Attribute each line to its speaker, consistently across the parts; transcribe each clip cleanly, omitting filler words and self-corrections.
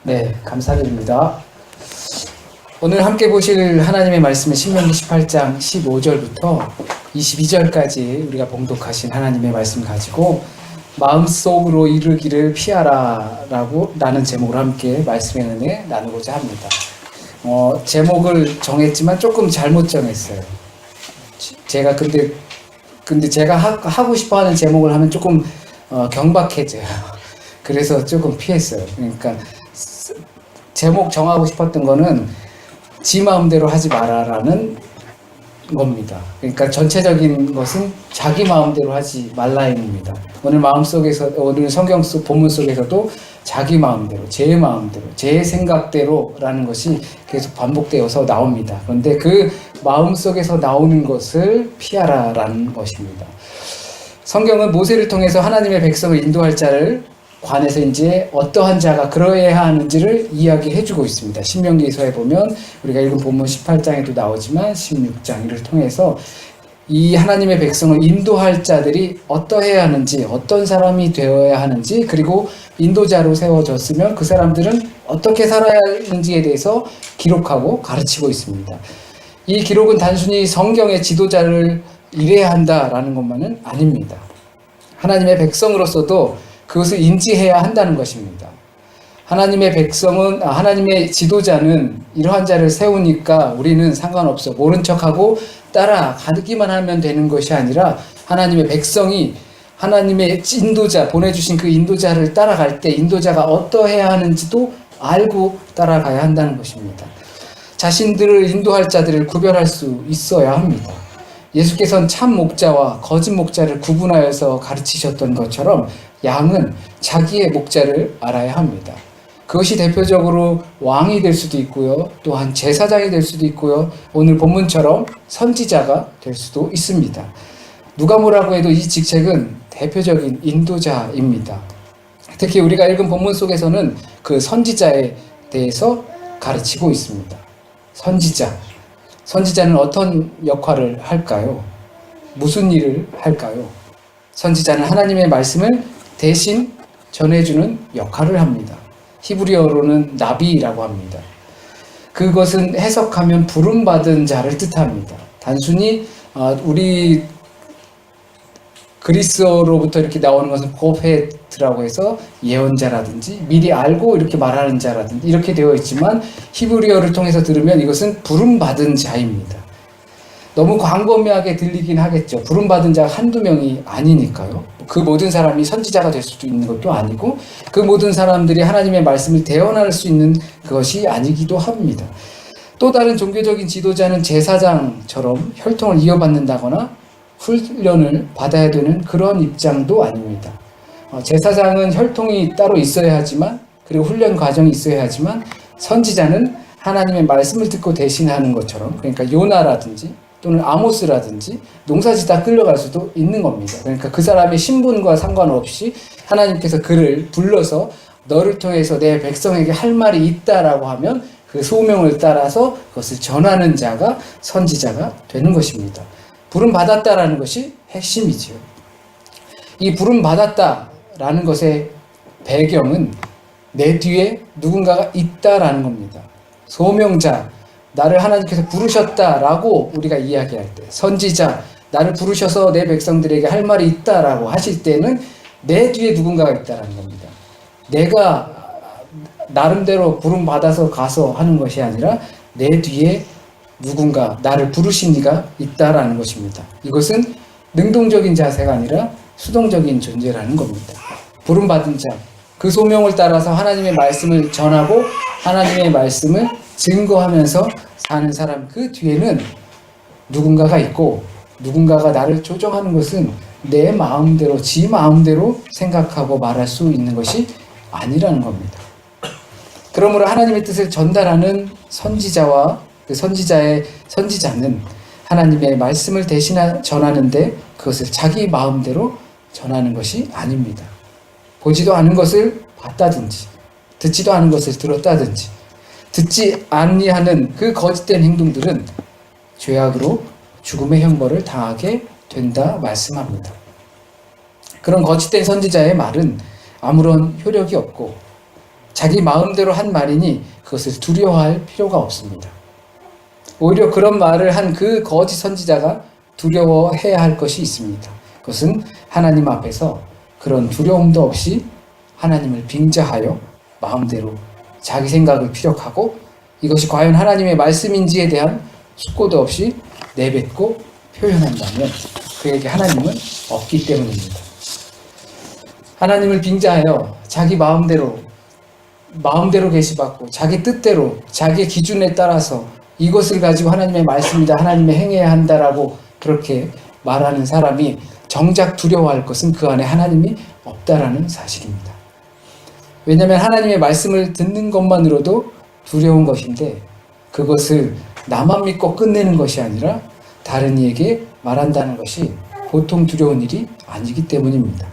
Speaker 1: 네, 감사드립니다. 오늘 함께 보실 하나님의 말씀은 신명기 18장 15절부터 22절까지 우리가 봉독하신 하나님의 말씀 가지고 마음속으로 이르기를 피하라 라는 제목으로 함께 말씀의 은혜 나누고자 합니다. 제목을 정했지만 조금 잘못 정했어요. 제가 근데 제가 하고 싶어 하는 제목을 하면 조금 경박해져요. 그래서 조금 피했어요. 그러니까 제목 정하고 싶었던 거는 지 마음대로 하지 마라라는 겁니다. 그러니까 전체적인 것은 자기 마음대로 하지 말라입니다. 오늘 성경 속 본문 속에서도 자기 마음대로, 제 마음대로, 제 생각대로라는 것이 계속 반복되어서 나옵니다. 그런데 그 마음 속에서 나오는 것을 피하라라는 것입니다. 성경은 모세를 통해서 하나님의 백성을 인도할 자를 관해서 이제 어떠한 자가 그러해야 하는지를 이야기해주고 있습니다. 신명기서에 보면 우리가 읽은 본문 18장에도 나오지만 16장 이를 통해서 이 하나님의 백성을 인도할 자들이 어떠해야 하는지, 어떤 사람이 되어야 하는지, 그리고 인도자로 세워졌으면 그 사람들은 어떻게 살아야 하는지에 대해서 기록하고 가르치고 있습니다. 이 기록은 단순히 성경의 지도자를 이래야 한다라는 것만은 아닙니다. 하나님의 백성으로서도 그것을 인지해야 한다는 것입니다. 하나님의 지도자는 이러한 자를 세우니까 우리는 상관없어, 모른 척하고 따라가기만 하면 되는 것이 아니라 하나님의 백성이 하나님의 인도자, 보내주신 그 인도자를 따라갈 때 인도자가 어떠해야 하는지도 알고 따라가야 한다는 것입니다. 자신들을 인도할 자들을 구별할 수 있어야 합니다. 예수께서는 참 목자와 거짓 목자를 구분하여서 가르치셨던 것처럼 양은 자기의 목자를 알아야 합니다. 그것이 대표적으로 왕이 될 수도 있고요. 또한 제사장이 될 수도 있고요. 오늘 본문처럼 선지자가 될 수도 있습니다. 누가 뭐라고 해도 이 직책은 대표적인 인도자입니다. 특히 우리가 읽은 본문 속에서는 그 선지자에 대해서 가르치고 있습니다. 선지자는 어떤 역할을 할까요? 무슨 일을 할까요? 선지자는 하나님의 말씀을 대신 전해주는 역할을 합니다. 히브리어로는 나비라고 합니다. 그것은 해석하면 부름받은 자를 뜻합니다. 단순히 우리 그리스어로부터 이렇게 나오는 것은 프로페트라고 해서 예언자라든지 미리 알고 이렇게 말하는 자라든지 이렇게 되어 있지만 히브리어를 통해서 들으면 이것은 부름받은 자입니다. 너무 광범위하게 들리긴 하겠죠. 부름받은 자가 한두 명이 아니니까요. 그 모든 사람이 선지자가 될 수도 있는 것도 아니고 그 모든 사람들이 하나님의 말씀을 대언할 수 있는 그것이 아니기도 합니다. 또 다른 종교적인 지도자는 제사장처럼 혈통을 이어받는다거나 훈련을 받아야 되는 그런 입장도 아닙니다. 제사장은 혈통이 따로 있어야 하지만 그리고 훈련 과정이 있어야 하지만 선지자는 하나님의 말씀을 듣고 대신하는 것처럼 그러니까 요나라든지 또는 아모스라든지 농사짓다 끌려갈 수도 있는 겁니다. 그러니까 그 사람의 신분과 상관없이 하나님께서 그를 불러서 너를 통해서 내 백성에게 할 말이 있다라고 하면 그 소명을 따라서 그것을 전하는 자가 선지자가 되는 것입니다. 부름받았다라는 것이 핵심이지요. 이 부름받았다라는 것의 배경은 내 뒤에 누군가가 있다라는 겁니다. 소명자, 나를 하나님께서 부르셨다라고 우리가 이야기할 때, 선지자, 나를 부르셔서 내 백성들에게 할 말이 있다라고 하실 때는 내 뒤에 누군가가 있다라는 겁니다. 내가 나름대로 부름받아서 가서 하는 것이 아니라 내 뒤에 누군가 나를 부르신 이가 있다라는 것입니다. 이것은 능동적인 자세가 아니라 수동적인 존재라는 겁니다. 부름받은 자, 그 소명을 따라서 하나님의 말씀을 전하고 하나님의 말씀을 증거하면서 사는 사람 그 뒤에는 누군가가 있고 누군가가 나를 조정하는 것은 내 마음대로, 지 마음대로 생각하고 말할 수 있는 것이 아니라는 겁니다. 그러므로 하나님의 뜻을 전달하는 선지자와 그 선지자는 하나님의 말씀을 대신 전하는데 그것을 자기 마음대로 전하는 것이 아닙니다. 보지도 않은 것을 봤다든지 듣지도 않은 것을 들었다든지 듣지 아니하는 그 거짓된 행동들은 죄악으로 죽음의 형벌을 당하게 된다 말씀합니다. 그런 거짓된 선지자의 말은 아무런 효력이 없고 자기 마음대로 한 말이니 그것을 두려워할 필요가 없습니다. 오히려 그런 말을 한 그 거짓 선지자가 두려워해야 할 것이 있습니다. 그것은 하나님 앞에서 그런 두려움도 없이 하나님을 빙자하여 마음대로 자기 생각을 피력하고 이것이 과연 하나님의 말씀인지에 대한 숙고도 없이 내뱉고 표현한다면 그에게 하나님은 없기 때문입니다. 하나님을 빙자하여 자기 마음대로 계시받고 자기 뜻대로 자기 기준에 따라서 이것을 가지고 하나님의 말씀이다, 하나님의 행해야 한다라고 그렇게 말하는 사람이 정작 두려워할 것은 그 안에 하나님이 없다라는 사실입니다. 왜냐하면 하나님의 말씀을 듣는 것만으로도 두려운 것인데 그것을 나만 믿고 끝내는 것이 아니라 다른 이에게 말한다는 것이 보통 두려운 일이 아니기 때문입니다.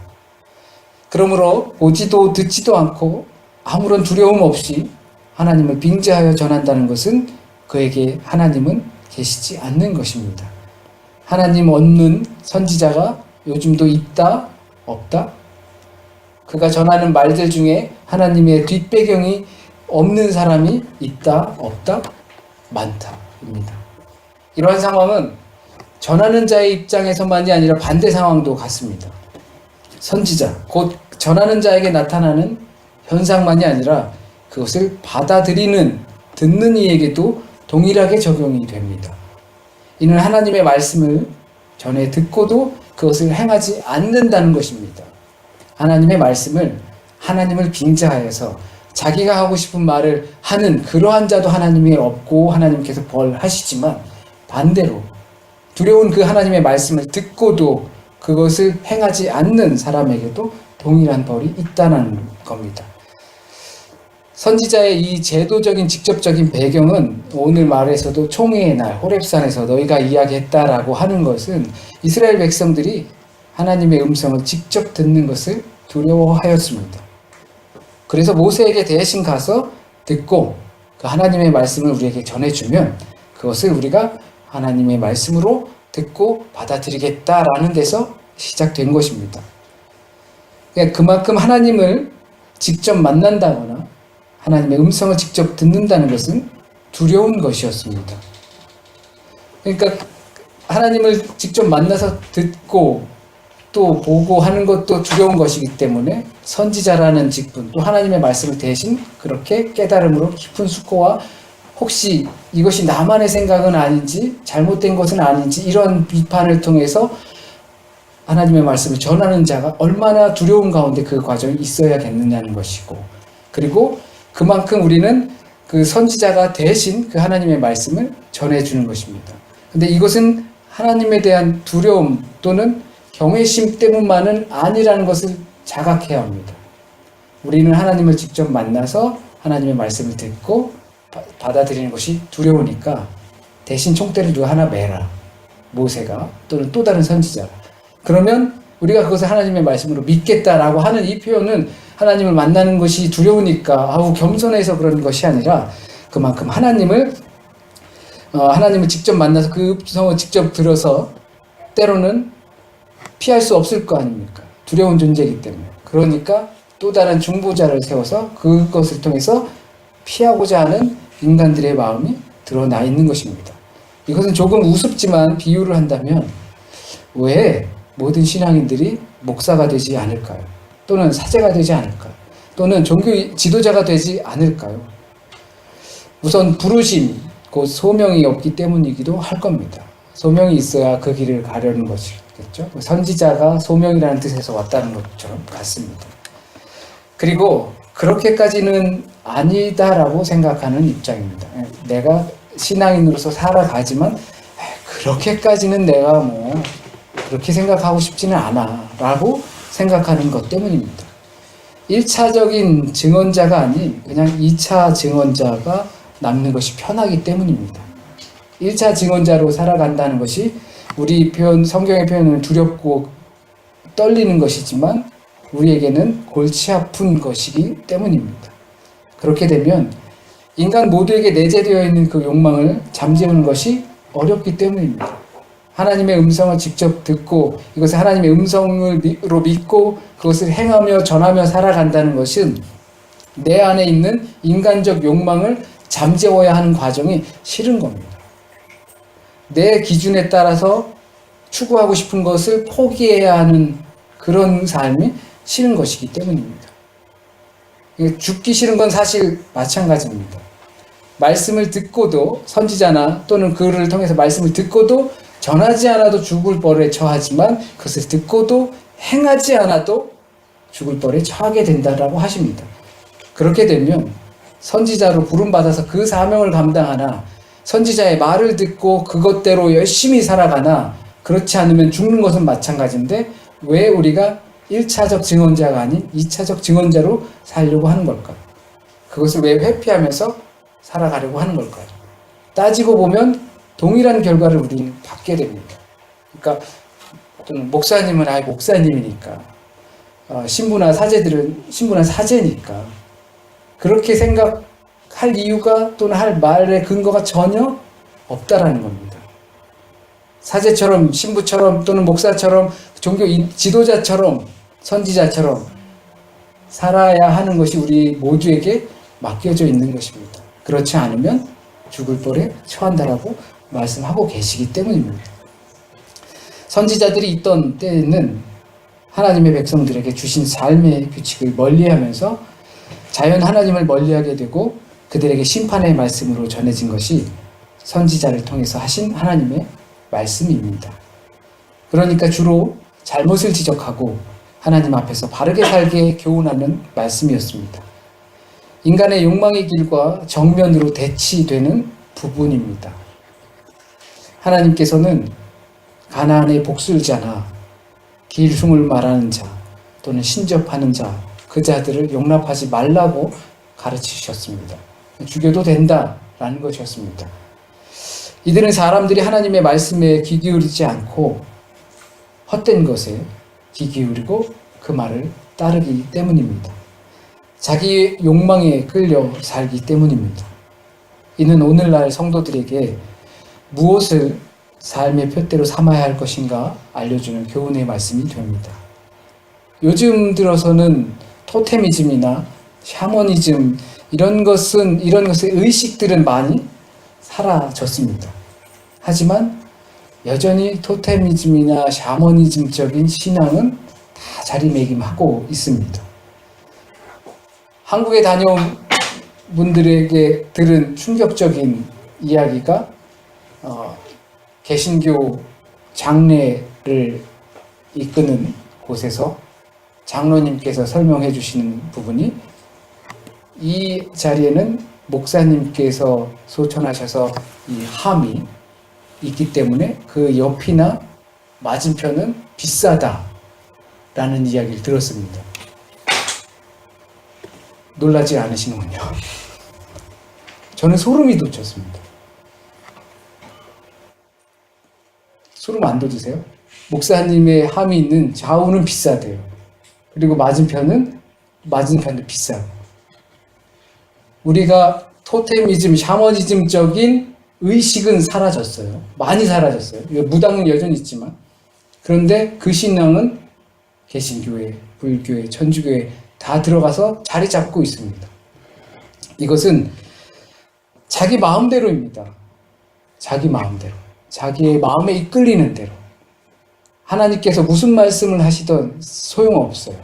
Speaker 1: 그러므로 보지도 듣지도 않고 아무런 두려움 없이 하나님을 빙자하여 전한다는 것은 그에게 하나님은 계시지 않는 것입니다. 하나님 없는 선지자가 요즘도 있다? 없다? 그가 전하는 말들 중에 하나님의 뒷배경이 없는 사람이 있다? 없다? 많다입니다. 이러한 상황은 전하는 자의 입장에서만이 아니라 반대 상황도 같습니다. 선지자, 곧 전하는 자에게 나타나는 현상만이 아니라 그것을 받아들이는, 듣는 이에게도 동일하게 적용이 됩니다. 이는 하나님의 말씀을 전해 듣고도 그것을 행하지 않는다는 것입니다. 하나님의 말씀을 하나님을 빙자하여서 자기가 하고 싶은 말을 하는 그러한 자도 하나님이 없고 하나님께서 벌하시지만 반대로 두려운 그 하나님의 말씀을 듣고도 그것을 행하지 않는 사람에게도 동일한 벌이 있다는 겁니다. 선지자의 이 제도적인 직접적인 배경은 오늘 말에서도 총회의 날 호렙산에서 너희가 이야기했다라고 하는 것은 이스라엘 백성들이 하나님의 음성을 직접 듣는 것을 두려워하였습니다. 그래서 모세에게 대신 가서 듣고 그 하나님의 말씀을 우리에게 전해주면 그것을 우리가 하나님의 말씀으로 듣고 받아들이겠다라는 데서 시작된 것입니다. 그만큼 하나님을 직접 만난다거나 하나님의 음성을 직접 듣는다는 것은 두려운 것이었습니다. 그러니까 하나님을 직접 만나서 듣고 또 보고 하는 것도 두려운 것이기 때문에 선지자라는 직분, 또 하나님의 말씀을 대신 그렇게 깨달음으로 깊은 숙고와 혹시 이것이 나만의 생각은 아닌지 잘못된 것은 아닌지 이런 비판을 통해서 하나님의 말씀을 전하는 자가 얼마나 두려운 가운데 그 과정이 있어야겠느냐는 것이고, 그리고 그만큼 우리는 그 선지자가 대신 그 하나님의 말씀을 전해주는 것입니다. 근데 이것은 하나님에 대한 두려움 또는 경외심 때문만은 아니라는 것을 자각해야 합니다. 우리는 하나님을 직접 만나서 하나님의 말씀을 듣고 받아들이는 것이 두려우니까 대신 총대를 누가 하나 매라. 모세가 또는 또 다른 선지자가. 그러면 우리가 그것을 하나님의 말씀으로 믿겠다라고 하는 이 표현은 하나님을 만나는 것이 두려우니까 겸손해서 그런 것이 아니라 그만큼 하나님을 직접 만나서 그 음성을 직접 들어서 때로는 피할 수 없을 거 아닙니까? 두려운 존재이기 때문에. 그러니까 또 다른 중보자를 세워서 그것을 통해서 피하고자 하는 인간들의 마음이 드러나 있는 것입니다. 이것은 조금 우습지만 비유를 한다면 왜 모든 신앙인들이 목사가 되지 않을까요? 또는 사제가 되지 않을까요? 또는 종교 지도자가 되지 않을까요? 우선 부르심, 곧 소명이 없기 때문이기도 할 겁니다. 소명이 있어야 그 길을 가려는 것이겠죠. 선지자가 소명이라는 뜻에서 왔다는 것처럼 같습니다. 그리고 그렇게까지는 아니다라고 생각하는 입장입니다. 내가 신앙인으로서 살아가지만 그렇게까지는 내가 그렇게 생각하고 싶지는 않아 라고 생각하는 것 때문입니다. 1차적인 증언자가 아닌 그냥 2차 증언자가 남는 것이 편하기 때문입니다. 1차 증언자로 살아간다는 것이 우리 성경의 표현은 두렵고 떨리는 것이지만 우리에게는 골치 아픈 것이기 때문입니다. 그렇게 되면 인간 모두에게 내재되어 있는 그 욕망을 잠재우는 것이 어렵기 때문입니다. 하나님의 음성을 직접 듣고 이것을 하나님의 음성으로 믿고 그것을 행하며 전하며 살아간다는 것은 내 안에 있는 인간적 욕망을 잠재워야 하는 과정이 싫은 겁니다. 내 기준에 따라서 추구하고 싶은 것을 포기해야 하는 그런 삶이 싫은 것이기 때문입니다. 죽기 싫은 건 사실 마찬가지입니다. 말씀을 듣고도, 선지자나 또는 글을 통해서 말씀을 듣고도 전하지 않아도 죽을 벌에 처하지만 그것을 듣고도 행하지 않아도 죽을 벌에 처하게 된다라고 하십니다. 그렇게 되면 선지자로 부름받아서 그 사명을 감당하나, 선지자의 말을 듣고 그것대로 열심히 살아가나, 그렇지 않으면 죽는 것은 마찬가지인데 왜 우리가 1차적 증언자가 아닌 2차적 증언자로 살려고 하는 걸까요? 그것을 왜 회피하면서 살아가려고 하는 걸까요? 따지고 보면 동일한 결과를 우리는 받게 됩니다. 그러니까 목사님은 아예 목사님이니까, 신부나 사제들은 신부나 사제니까 그렇게 생각할 이유가 또는 할 말의 근거가 전혀 없다라는 겁니다. 사제처럼, 신부처럼 또는 목사처럼, 종교 지도자처럼, 선지자처럼 살아야 하는 것이 우리 모두에게 맡겨져 있는 것입니다. 그렇지 않으면 죽을 벌에 처한다라고 말씀하고 계시기 때문입니다. 선지자들이 있던 때에는 하나님의 백성들에게 주신 삶의 규칙을 멀리하면서 자연 하나님을 멀리하게 되고 그들에게 심판의 말씀으로 전해진 것이 선지자를 통해서 하신 하나님의 말씀입니다. 그러니까 주로 잘못을 지적하고 하나님 앞에서 바르게 살게 교훈하는 말씀이었습니다. 인간의 욕망의 길과 정면으로 대치되는 부분입니다. 하나님께서는 가나안의 복술자나 길흉을 말하는 자 또는 신접하는 자, 그 자들을 용납하지 말라고 가르치셨습니다. 죽여도 된다라는 것이었습니다. 이들은 사람들이 하나님의 말씀에 귀 기울이지 않고 헛된 것에 귀 기울이고 그 말을 따르기 때문입니다. 자기 욕망에 끌려 살기 때문입니다. 이는 오늘날 성도들에게 무엇을 삶의 표대로 삼아야 할 것인가 알려주는 교훈의 말씀이 됩니다. 요즘 들어서는 토테미즘이나 샤머니즘 이런 것의 의식들은 많이 사라졌습니다. 하지만 여전히 토테미즘이나 샤머니즘적인 신앙은 다 자리매김하고 있습니다. 한국에 다녀온 분들에게 들은 충격적인 이야기가 개신교 장례를 이끄는 곳에서 장로님께서 설명해 주시는 부분이, 이 자리에는 목사님께서 소천하셔서 이 함이 있기 때문에 그 옆이나 맞은편은 비싸다라는 이야기를 들었습니다. 놀라지 않으시는군요. 저는 소름이 돋쳤습니다. 소름 안 돋으세요? 목사님의 함이 있는 좌우는 비싸대요. 그리고 맞은편도 비싸고. 우리가 토테미즘, 샤머니즘적인 의식은 사라졌어요. 많이 사라졌어요. 무당은 여전히 있지만. 그런데 그 신앙은 개신교회, 불교회, 천주교회 다 들어가서 자리 잡고 있습니다. 이것은 자기 마음대로입니다. 자기 마음대로. 자기의 마음에 이끌리는 대로. 하나님께서 무슨 말씀을 하시던 소용없어요.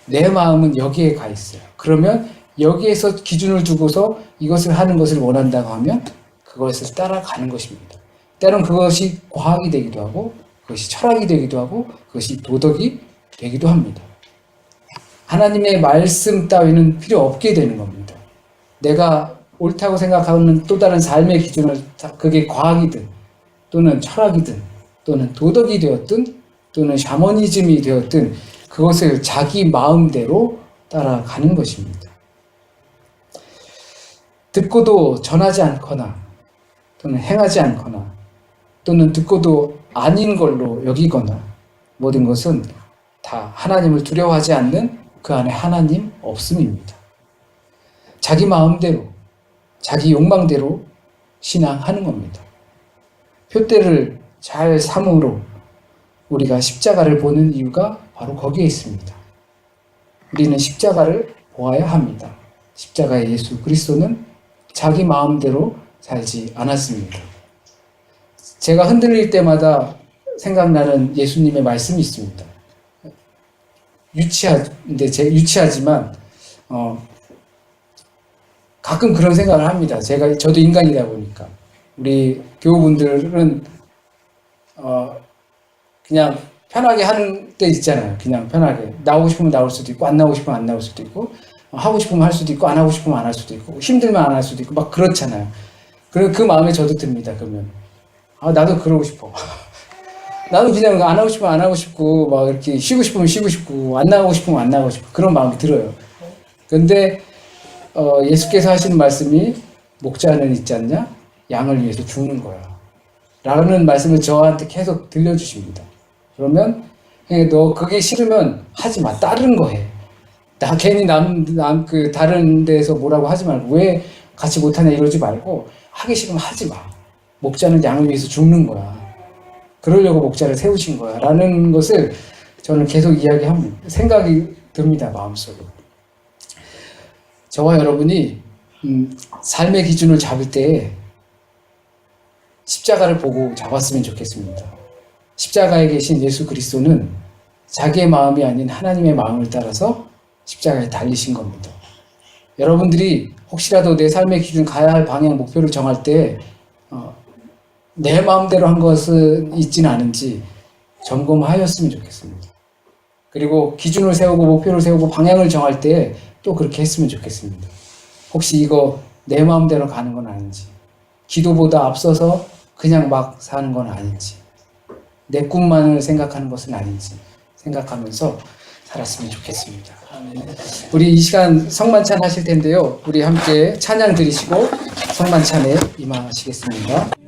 Speaker 1: 내 마음은 여기에 가 있어요. 그러면 여기에서 기준을 두고서 이것을 하는 것을 원한다고 하면 그것을 따라가는 것입니다. 때론 그것이 과학이 되기도 하고, 그것이 철학이 되기도 하고, 그것이 도덕이 되기도 합니다. 하나님의 말씀 따위는 필요 없게 되는 겁니다. 내가 옳다고 생각하는 또 다른 삶의 기준을, 그게 과학이든 또는 철학이든 또는 도덕이 되었든 또는 샤머니즘이 되었든 그것을 자기 마음대로 따라가는 것입니다. 듣고도 전하지 않거나 또는 행하지 않거나 또는 듣고도 아닌 걸로 여기거나 모든 것은 다 하나님을 두려워하지 않는 그 안에 하나님 없음입니다. 자기 마음대로, 자기 욕망대로 신앙하는 겁니다. 표대를 잘 삼으로 우리가 십자가를 보는 이유가 바로 거기에 있습니다. 우리는 십자가를 보아야 합니다. 십자가의 예수 그리스도는 자기 마음대로 살지 않았습니다. 제가 흔들릴 때마다 생각나는 예수님의 말씀이 있습니다. 유치하지만 가끔 그런 생각을 합니다. 저도 인간이다 보니까 우리 교우분들은 그냥 편하게 하는 때 있잖아요. 그냥 편하게 나오고 싶으면 나올 수도 있고 안 나오고 싶으면 안 나올 수도 있고 하고 싶으면 할 수도 있고 안 하고 싶으면 안 할 수도 있고 힘들면 안 할 수도 있고 막 그렇잖아요. 그리고 그 마음에 저도 듭니다. 그러면 나도 그러고 싶어. 나도 그냥 안 하고 싶으면 안 하고 싶고 막 이렇게 쉬고 싶으면 쉬고 싶고 안 나가고 싶으면 안 나가고 싶고 그런 마음이 들어요. 그런데 예수께서 하시는 말씀이 목자는 있지 않냐? 양을 위해서 죽는 거야. 라는 말씀을 저한테 계속 들려주십니다. 그러면 너 그게 싫으면 하지 마. 다른 거 해. 나 괜히 다른 데서 뭐라고 하지 말고 왜 같이 못하냐 이러지 말고 하기 싫으면 하지 마. 목자는 양을 위해서 죽는 거야. 그러려고 목자를 세우신 거야. 라는 것을 저는 계속 이야기합니다. 생각이 듭니다. 마음속으로. 저와 여러분이 삶의 기준을 잡을 때 십자가를 보고 잡았으면 좋겠습니다. 십자가에 계신 예수 그리스도는 자기의 마음이 아닌 하나님의 마음을 따라서 십자가에 달리신 겁니다. 여러분들이 혹시라도 내 삶의 기준, 가야 할 방향, 목표를 정할 때 내 마음대로 한 것은 있지는 않은지 점검하였으면 좋겠습니다. 그리고 기준을 세우고 목표를 세우고 방향을 정할 때 또 그렇게 했으면 좋겠습니다. 혹시 이거 내 마음대로 가는 건 아닌지, 기도보다 앞서서 그냥 막 사는 건 아닌지, 내 꿈만을 생각하는 것은 아닌지 생각하면서 살았으면 좋겠습니다. 우리 이 시간 성만찬 하실 텐데요. 우리 함께 찬양 드리시고 성만찬에 임하시겠습니다.